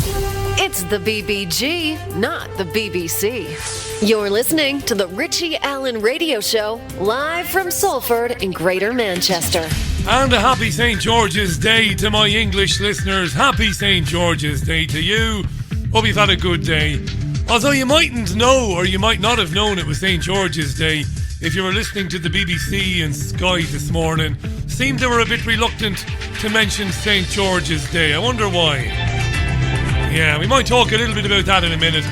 It's the BBG, not the BBC. You're listening to the Richie Allen Radio Show, live from Salford in Greater Manchester. And a happy St. George's Day to my English listeners. Happy St. George's Day to you. Hope you've had a good day. Although you mightn't know, or you might not have known it was St. George's Day if you were listening to the BBC and Sky this morning. Seemed they were a bit reluctant to mention St. George's Day. I wonder why. Yeah, we might talk a little bit about that in a minute.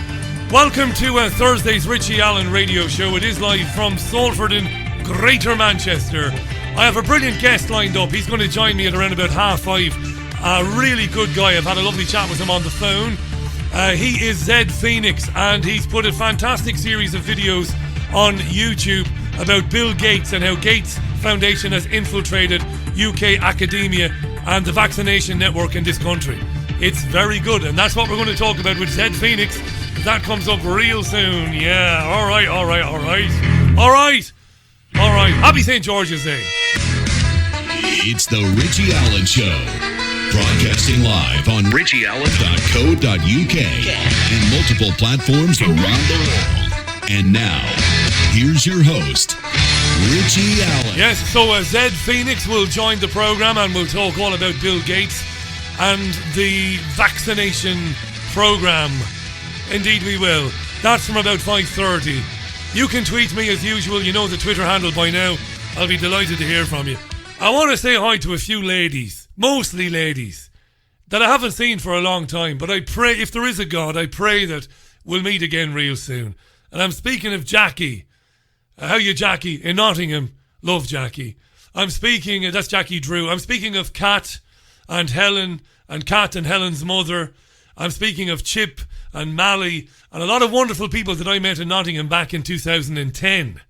Welcome to Thursday's Richie Allen Radio Show. It is live from Salford in Greater Manchester. I have a brilliant guest lined up. He's going to join me at around about 5:30. A really good guy. I've had a lovely chat with him on the phone. He is Zed Phoenix, and he's put a fantastic series of videos on YouTube about Bill Gates and how Gates Foundation has infiltrated UK academia and the vaccination network in this country. It's very good, and that's what we're going to talk about with Zed Phoenix. That comes up real soon. Yeah, all right. Happy St. George's Day. It's the Richie Allen Show. Broadcasting live on richieallen.co.uk and multiple platforms around the world. And now, here's your host, Richie Allen. Yes, so Zed Phoenix will join the program and we'll talk all about Bill Gates and the vaccination program. Indeed we will. That's from about 5:30. You can tweet me as usual. You know the Twitter handle by now. I'll be delighted to hear from you. I want to say hi to a few ladies, mostly ladies, that I haven't seen for a long time. But I pray, if there is a God, I pray that we'll meet again real soon. And I'm speaking of Jackie. How you, Jackie? In Nottingham. Love Jackie. I'm speaking, that's Jackie Drew. I'm speaking of Kat and Helen, and Kat and Helen's mother. I'm speaking of Chip and Mally and a lot of wonderful people that I met in Nottingham back in 2010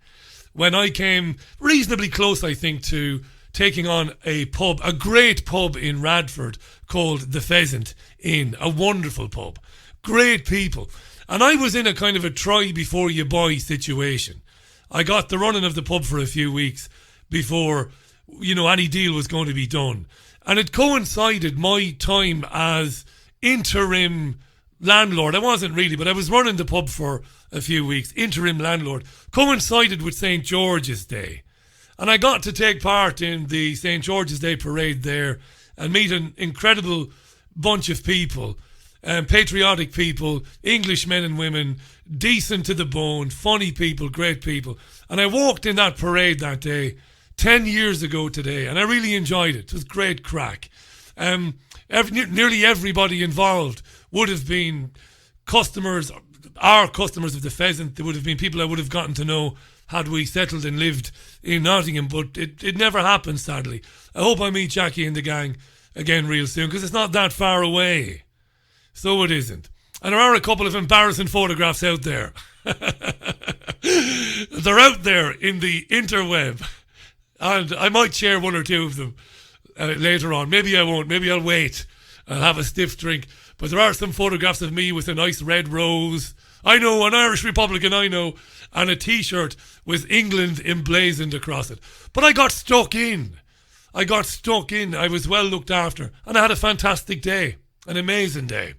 when I came reasonably close, I think, to taking on a pub, a great pub in Radford called The Pheasant Inn, a wonderful pub. Great people. And I was in a kind of a try before you buy situation. I got the running of the pub for a few weeks before, any deal was going to be done. And it coincided my time as interim landlord. I wasn't really, but I was running the pub for a few weeks. Interim landlord. Coincided with St. George's Day. And I got to take part in the St. George's Day parade there and meet an incredible bunch of people. Patriotic people, English men and women, decent to the bone, funny people, great people. And I walked in that parade that day 10 years ago today, and I really enjoyed it. It was great crack. Nearly everybody involved would have been customers, our customers of the Pheasant. There would have been people I would have gotten to know had we settled and lived in Nottingham, but it never happened, sadly. I hope I meet Jackie and the gang again real soon, because it's not that far away. So it isn't. And there are a couple of embarrassing photographs out there. They're out there in the interweb. And I might share one or two of them later on. Maybe I won't. Maybe I'll wait. I'll have a stiff drink. But there are some photographs of me with a nice red rose. I know, an Irish Republican, I know. And a T-shirt with England emblazoned across it. But I got stuck in. I was well looked after. And I had a fantastic day. An amazing day.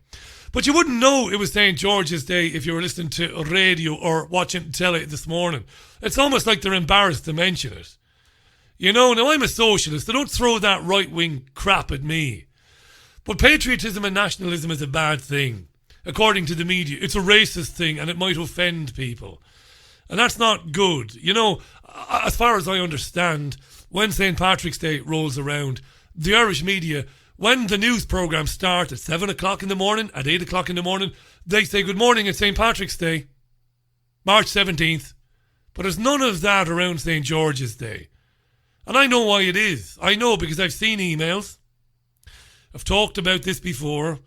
But you wouldn't know it was St. George's Day if you were listening to radio or watching telly this morning. It's almost like they're embarrassed to mention it. Now I'm a socialist. They don't throw that right-wing crap at me. But patriotism and nationalism is a bad thing. According to the media, it's a racist thing and it might offend people. And that's not good. As far as I understand, when St. Patrick's Day rolls around, the Irish media, when the news programmes start at 7 o'clock in the morning, at 8 o'clock in the morning, they say, good morning, it's St. Patrick's Day, March 17th. But there's none of that around St. George's Day. And I know why it is. I know because I've seen emails. I've talked about this before.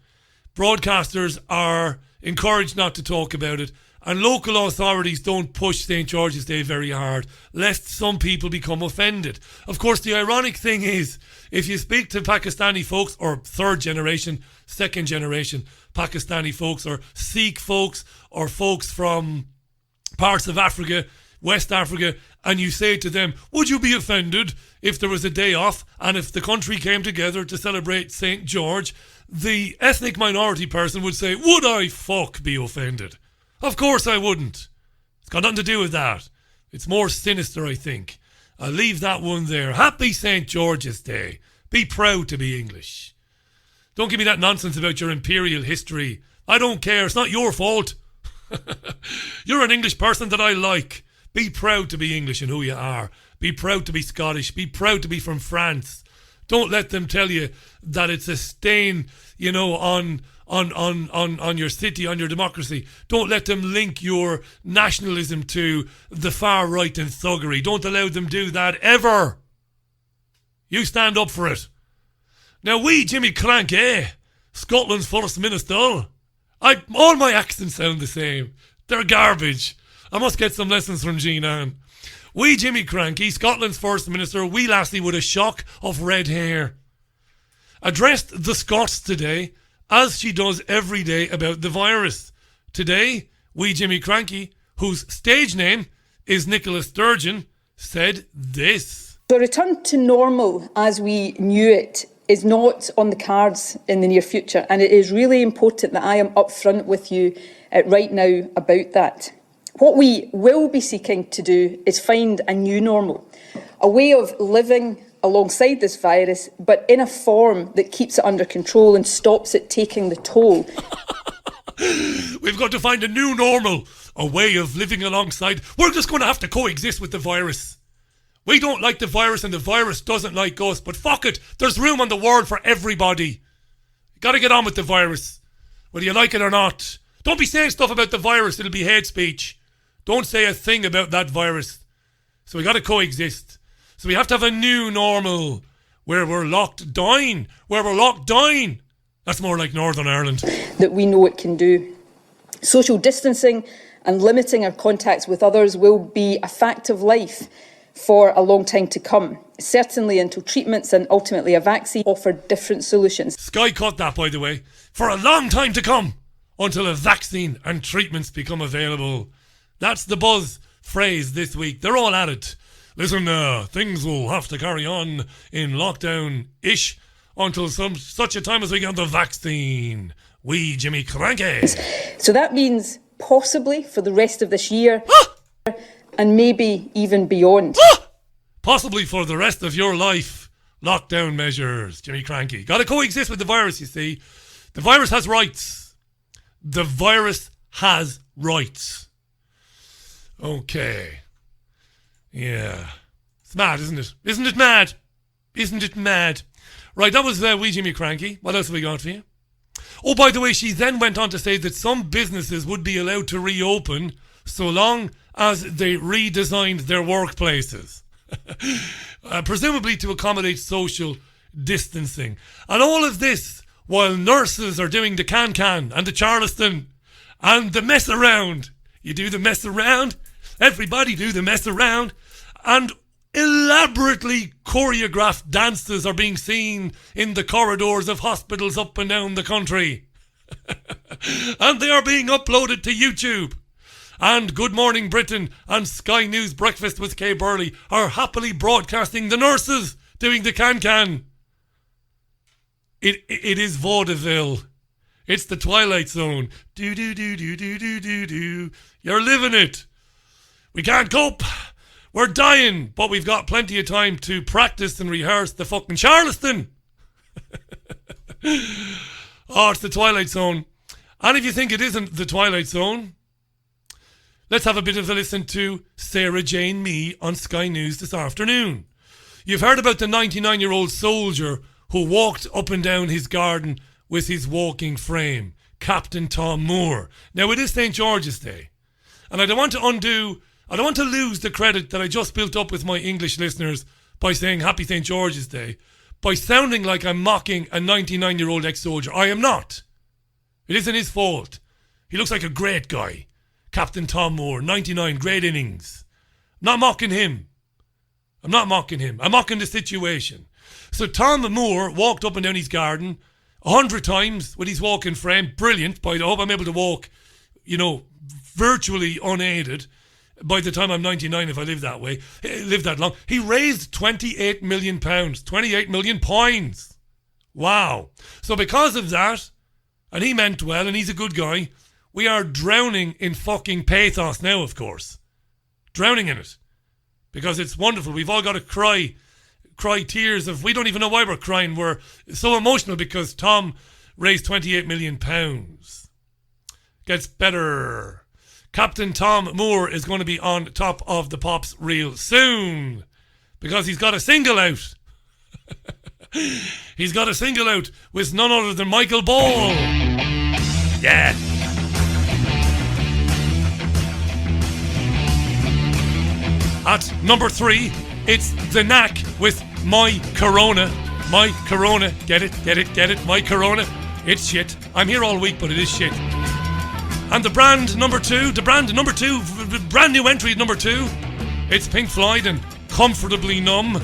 Broadcasters are encouraged not to talk about it. And local authorities don't push St. George's Day very hard, lest some people become offended. Of course, the ironic thing is, if you speak to Pakistani folks, or third generation, second generation Pakistani folks, or Sikh folks, or folks from parts of Africa, West Africa, and you say to them, would you be offended if there was a day off and if the country came together to celebrate St. George? the ethnic minority person would say, would I fuck be offended? Of course I wouldn't. It's got nothing to do with that. It's more sinister, I think. I'll leave that one there. Happy St. George's Day. Be proud to be English. Don't give me that nonsense about your imperial history. I don't care. It's not your fault. You're an English person that I like. Be proud to be English and who you are. Be proud to be Scottish. Be proud to be from France. Don't let them tell you that it's a stain, you know, on your city, on your democracy. Don't let them link your nationalism to the far right and thuggery. Don't allow them do that ever. You stand up for it. Now we, Jimmy Crank, Scotland's First Minister. All my accents sound the same. They're garbage. I must get some lessons from Jean Ann. We, Jimmy Cranky, Scotland's First Minister, wee lassie with a shock of red hair, addressed the Scots today, as she does every day, about the virus. Today, we, Jimmy Cranky, whose stage name is Nicola Sturgeon, said this. The return to normal as we knew it is not on the cards in the near future, and it is really important that I am upfront with you right now about that. What we will be seeking to do is find a new normal, a way of living alongside this virus, but in a form that keeps it under control and stops it taking the toll. We've got to find a new normal, a way of living alongside. We're just going to have to coexist with the virus. We don't like the virus and the virus doesn't like us, but fuck it, there's room on the world for everybody. You got to get on with the virus, whether you like it or not. Don't be saying stuff about the virus, it'll be hate speech. Don't say a thing about that virus. So we got to coexist. So we have to have a new normal where we're locked down. That's more like Northern Ireland. That we know it can do. Social distancing and limiting our contacts with others will be a fact of life for a long time to come. Certainly until treatments and ultimately a vaccine offer different solutions. Sky caught that, by the way. For a long time to come. Until a vaccine and treatments become available. That's the buzz phrase this week. They're all at it. Listen, things will have to carry on in lockdown-ish until such a time as we get the vaccine. We, Jimmy Cranky. So that means possibly for the rest of this year and maybe even beyond. Possibly for the rest of your life. Lockdown measures, Jimmy Cranky. Got to coexist with the virus, you see. The virus has rights. The virus has rights. Okay. Yeah. It's mad, isn't it? Isn't it mad? Isn't it mad? Right, that was Wee Jimmy Cranky. What else have we got for you? Oh, by the way, she then went on to say that some businesses would be allowed to reopen so long as they redesigned their workplaces. Presumably to accommodate social distancing. And all of this while nurses are doing the can-can and the Charleston and the mess around. You do the mess around, everybody do the mess around, and elaborately choreographed dances are being seen in the corridors of hospitals up and down the country. And they are being uploaded to YouTube. And Good Morning Britain and Sky News Breakfast with Kay Burley are happily broadcasting the nurses doing the can-can. It is vaudeville. It's the Twilight Zone. Do-do-do-do-do-do-do-do. You're living it. We can't cope. We're dying, but we've got plenty of time to practice and rehearse the fucking Charleston. Oh, it's the Twilight Zone. And if you think it isn't the Twilight Zone, let's have a bit of a listen to Sarah Jane Mee on Sky News this afternoon. You've heard about the 99-year-old soldier who walked up and down his garden with his walking frame, Captain Tom Moore. Now, it is St. George's Day, and I don't want to lose the credit that I just built up with my English listeners by saying Happy St. George's Day, by sounding like I'm mocking a 99-year-old ex-soldier. I am not. It isn't his fault. He looks like a great guy. Captain Tom Moore, 99, great innings. I'm not mocking him. I'm mocking the situation. So Tom Moore walked up and down his garden 100 times with his walking frame. Brilliant. I hope I'm able to walk, virtually unaided by the time I'm 99 if I live that way. Live that long. He raised £28 million. 28 million pounds. Wow. So because of that, and he meant well and he's a good guy, we are drowning in fucking pathos now, of course. Drowning in it. Because it's wonderful. We've all got to cry tears of, we don't even know why we're crying. We're so emotional because Tom raised £28 million. Gets better. Captain Tom Moore is going to be on top of the Pops real soon because he's got a single out. He's got a single out with none other than Michael Ball. Yeah. At number 3, it's The Knack with My Corona. My Corona. Get it? My Corona. It's shit. I'm here all week, but it is shit. And the brand number 2, brand new entry at number 2, it's Pink Floyd and Comfortably Numb.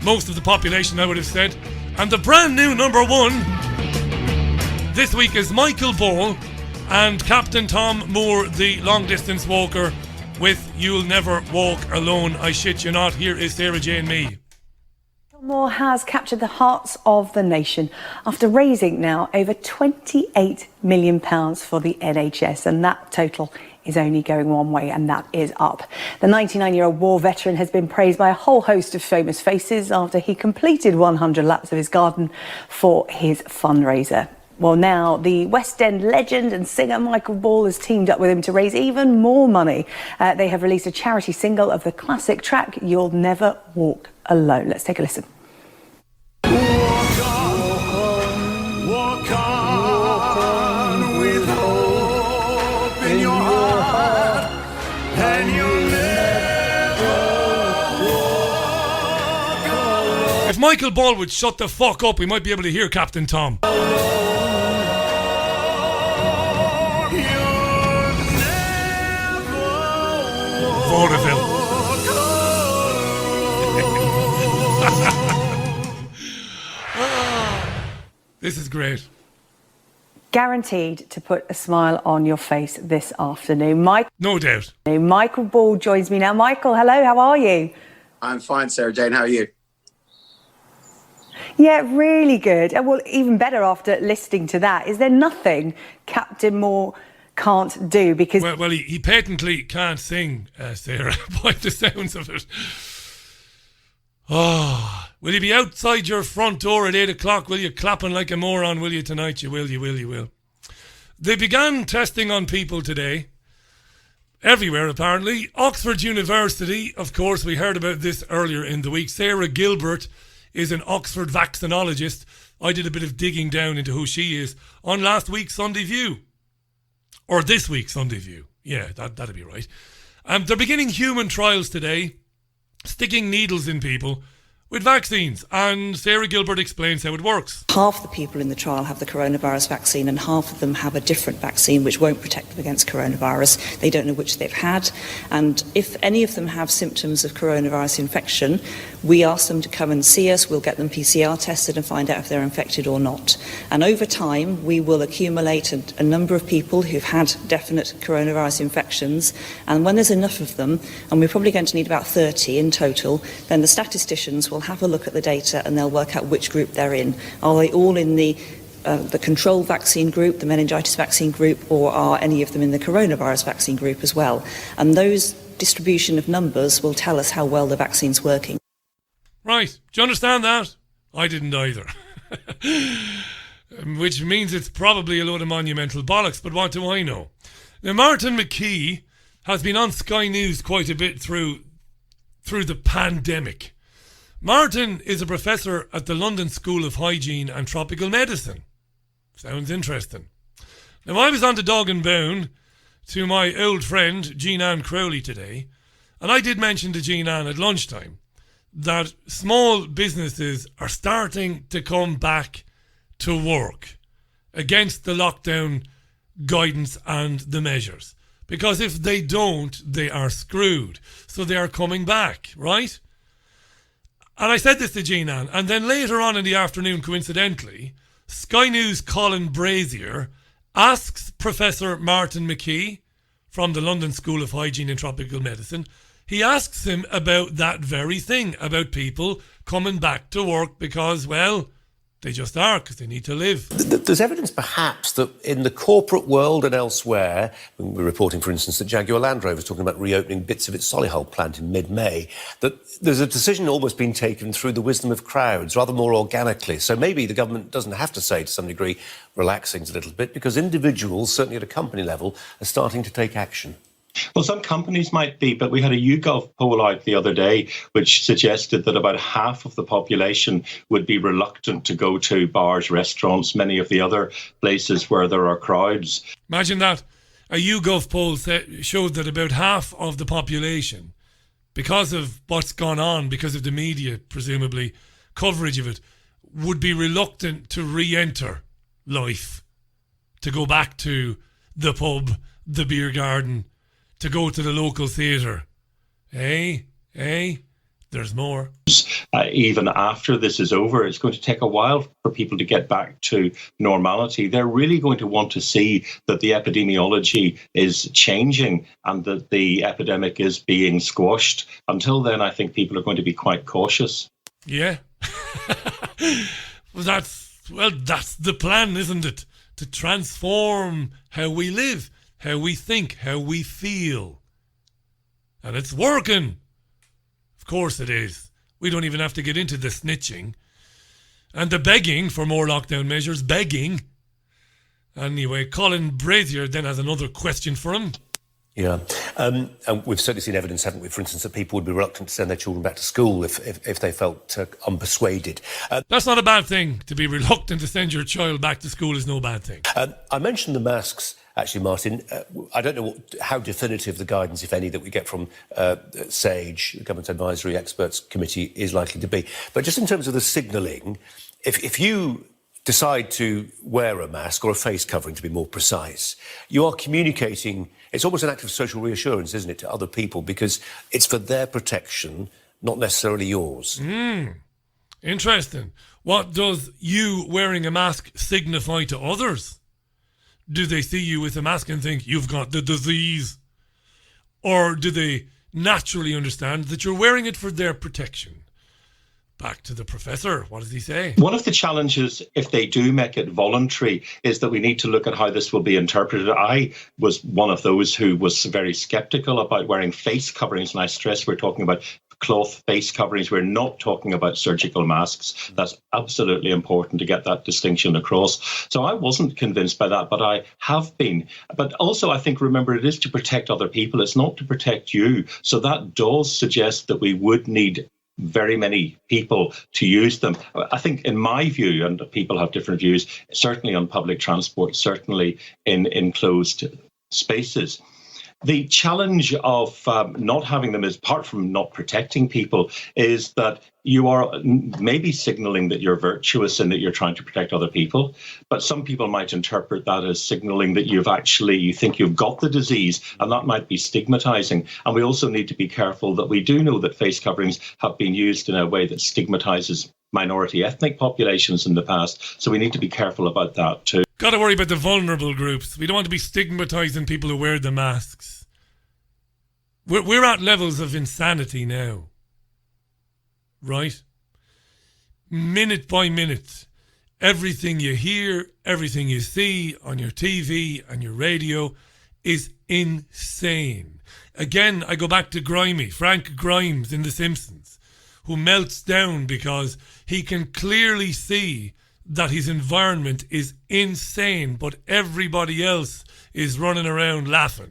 Most of the population, I would have said. And the brand new number 1 this week is Michael Ball and Captain Tom Moore, the long distance walker, with You'll Never Walk Alone. I shit you not. Here is Sarah Jane Mee. Moore has captured the hearts of the nation after raising now over £28 million for the NHS, and that total is only going one way, and that is up. The 99-year-old war veteran has been praised by a whole host of famous faces after he completed 100 laps of his garden for his fundraiser. Well, now the West End legend and singer Michael Ball has teamed up with him to raise even more money. They have released a charity single of the classic track You'll Never Walk Alone. Let's take a listen. Walk on with hope in your heart, and you'll never walk alone. If Michael Ball would shut the fuck up, we might be able to hear Captain Tom. Vaudeville. This is great. Guaranteed to put a smile on your face this afternoon. No doubt. Michael Ball joins me now. Michael, hello, how are you? I'm fine, Sarah Jane. How are you? Yeah, really good. Well, even better after listening to that. Is there nothing Captain Moore can't do? Because Well, he patently can't sing, Sarah, by the sounds of it. Oh, will you be outside your front door at 8 o'clock? Will you clapping like a moron? Will you tonight? You will. They began testing on people today. Everywhere, apparently. Oxford University, of course, we heard about this earlier in the week. Sarah Gilbert is an Oxford vaccinologist. I did a bit of digging down into who she is on last week's Sunday View. Or this week's Sunday View. Yeah, that'd be right. They're beginning human trials today, sticking needles in people with vaccines, and Sarah Gilbert explains how it works. Half the people in the trial have the coronavirus vaccine and half of them have a different vaccine which won't protect them against coronavirus. They don't know which they've had, and if any of them have symptoms of coronavirus infection, we ask them to come and see us. We'll get them PCR tested and find out if they're infected or not. And over time, we will accumulate a number of people who've had definite coronavirus infections, and when there's enough of them, and we're probably going to need about 30 in total, then the statisticians will have a look at the data and they'll work out which group they're in. Are they all in the control vaccine group, the meningitis vaccine group, or are any of them in the coronavirus vaccine group as well? And those distribution of numbers will tell us how well the vaccine's working. Right, do you understand that? I didn't either. Which means it's probably a load of monumental bollocks, but what do I know? Now, Martin McKee has been on Sky News quite a bit through the pandemic. Martin is a professor at the London School of Hygiene and Tropical Medicine. Sounds interesting. Now, I was on the dog and bone to my old friend Jean-Anne Crowley today, and I did mention to Jean-Anne at lunchtime that small businesses are starting to come back to work against the lockdown guidance and the measures. Because if they don't, they are screwed. So they are coming back, right? And I said this to Jean-Anne, and then later on in the afternoon, coincidentally, Sky News' Colin Brazier asks Professor Martin McKee from the London School of Hygiene and Tropical Medicine, he asks him about that very thing, about people coming back to work because, well, They just are, because they need to live. There's evidence perhaps that in the corporate world and elsewhere, we're reporting, for instance, that Jaguar Land Rover is talking about reopening bits of its Solihull plant in mid-May, that there's a decision almost being taken through the wisdom of crowds, rather more organically. So maybe the government doesn't have to say, to some degree, relax things a little bit, because individuals, certainly at a company level, are starting to take action. Well, some companies might be, but we had a YouGov poll out the other day which suggested that about half of the population would be reluctant to go to bars, restaurants, many of the other places where there are crowds. Imagine that. A YouGov poll showed that about half of the population, because of what's gone on, because of the media, presumably, coverage of it, would be reluctant to re-enter life, to go back to the pub, the beer garden, to go to the local theatre. There's more. Even after this is over, it's going to take a while for people to get back to normality. They're really going to want to see that the epidemiology is changing and that the epidemic is being squashed. Until then, I think people are going to be quite cautious. Yeah. That's the plan, isn't it? To transform how we live, how we think, how we feel. And it's working. Of course it is. We don't even have to get into the snitching and the begging for more lockdown measures. Begging. Anyway, Colin Brazier then has another question for him. Yeah. And we've certainly seen evidence, haven't we, for instance, that people would be reluctant to send their children back to school if they felt unpersuaded. That's not a bad thing. To be reluctant to send your child back to school is no bad thing. I mentioned the masks, actually, Martin. I don't know how definitive the guidance, if any, that we get from SAGE, the Government Advisory Experts Committee, is likely to be. But just in terms of the signalling, if you decide to wear a mask or a face covering, to be more precise, you are communicating. It's almost an act of social reassurance, isn't it, to other people, because it's for their protection, not necessarily yours. Interesting. What does you wearing a mask signify to others? Do they see you with a mask and think you've got the disease? Or do they naturally understand that you're wearing it for their protection? Back to the professor. What does he say? One of the challenges, if they do make it voluntary, is that we need to look at how this will be interpreted. I was one of those who was very sceptical about wearing face coverings, and I stress we're talking about cloth face coverings. We're not talking about surgical masks. That's absolutely important to get that distinction across. So I wasn't convinced by that, but I have been. But also, I think, remember, it is to protect other people. It's not to protect you. So that does suggest that we would need very many people to use them. I think, in my view, and people have different views, certainly on public transport, certainly in enclosed spaces. The challenge of not having them, is, apart from not protecting people, is that you are maybe signalling that you're virtuous and that you're trying to protect other people. But some people might interpret that as signalling that you think you've got the disease, and that might be stigmatizing. And we also need to be careful that we do know that face coverings have been used in a way that stigmatizes minority ethnic populations in the past. So we need to be careful about that too. Got to worry about the vulnerable groups. We don't want to be stigmatizing people who wear the masks. We're at levels of insanity now. Right? Minute by minute, everything you hear, everything you see on your TV and your radio is insane. Again, I go back to Frank Grimes in The Simpsons, who melts down because he can clearly see that his environment is insane, but everybody else is running around laughing.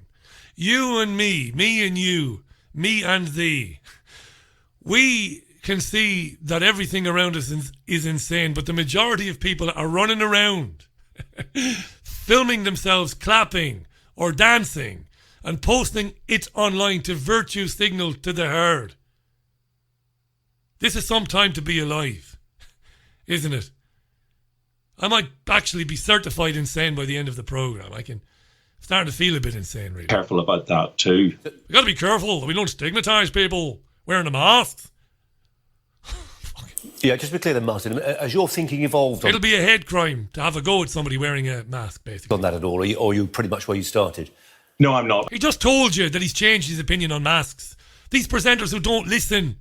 You and me and you, me and thee. We can see that everything around us is insane, but the majority of people are running around filming themselves clapping or dancing and posting it online to virtue signal to the herd. This is some time to be alive, isn't it? I might actually be certified insane by the end of the programme. I'm starting to feel a bit insane, really. Careful about that too. We got to be careful that we don't stigmatise people wearing the masks. Yeah, just to be clear then, Martin, as your thinking evolved... It'll be a hate crime to have a go at somebody wearing a mask, basically. ...on that at all, or are you pretty much where you started? No, I'm not. He just told you that he's changed his opinion on masks. These presenters who don't listen.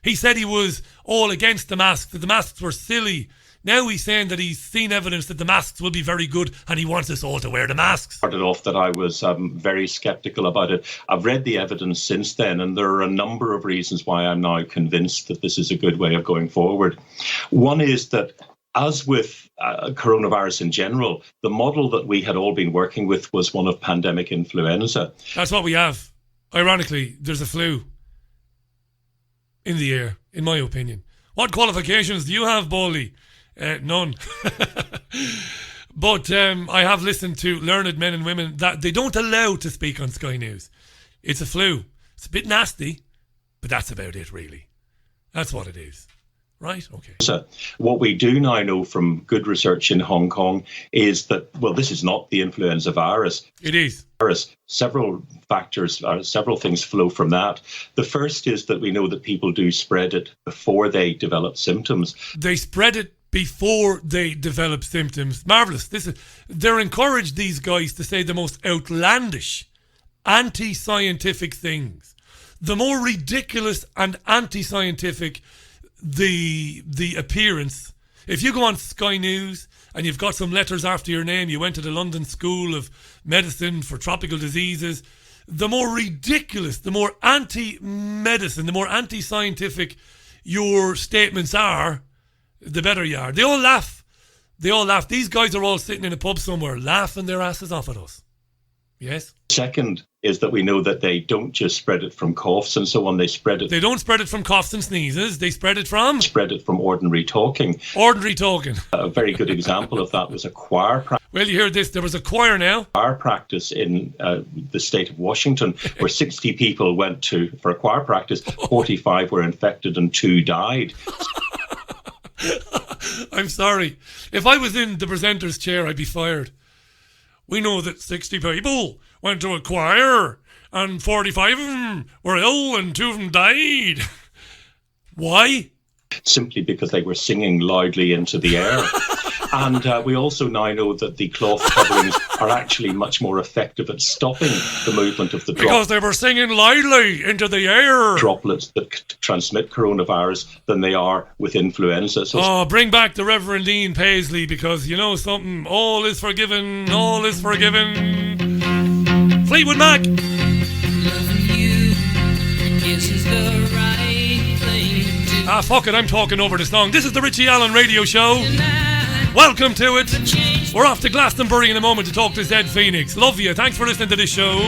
He said he was all against the masks, that the masks were silly. Now he's saying that he's seen evidence that the masks will be very good and he wants us all to wear the masks. Started off that I was very sceptical about it. I've read the evidence since then, and there are a number of reasons why I'm now convinced that this is a good way of going forward. One is that, as with coronavirus in general, the model that we had all been working with was one of pandemic influenza. That's what we have. Ironically, there's a flu in the air, in my opinion. What qualifications do you have, Baldy? None. But I have listened to learned men and women that they don't allow to speak on Sky News. It's a flu. It's a bit nasty, but that's about it, really. That's what it is. Right? Okay. So what we do now know from good research in Hong Kong is that, well, this is not the influenza virus. It is. Several factors, several things flow from that. The first is that we know that people do spread it before they develop symptoms. They spread it before they develop symptoms. Marvellous. They're encouraged, these guys, to say the most outlandish, anti-scientific things. The more ridiculous and anti-scientific the appearance. If you go on Sky News and you've got some letters after your name, you went to the London School of Medicine for Tropical Diseases, the more ridiculous, the more anti-medicine, the more anti-scientific your statements are, the better you are. They all laugh. These guys are all sitting in a pub somewhere laughing their asses off at us. Yes? Second is that we know that they don't just spread it from coughs and so on. They don't spread it from coughs and sneezes. They spread it from ordinary talking. A very good example of that was a choir practice. Well, you hear this. There was a choir now. Choir practice in the state of Washington, where 60 people went for a choir practice. 45 were infected and 2 died. I'm sorry. If I was in the presenter's chair, I'd be fired. We know that 60 people went to a choir and 45 of them were ill and 2 of them died. Why? Simply because they were singing loudly into the air. And we also now know that the cloth coverings are actually much more effective at stopping the movement of the because they were singing loudly into the air. Droplets that transmit coronavirus than they are with influenza. So bring back the Reverend Ian Paisley, because you know something, all is forgiven, all is forgiven. Fleetwood Mac. Loving you is the right thing to do. Fuck it, I'm talking over the song. This is the Richie Allen Radio Show. Welcome to it. We're off to Glastonbury in a moment to talk to Zed Phoenix. Love you. Thanks for listening to this show.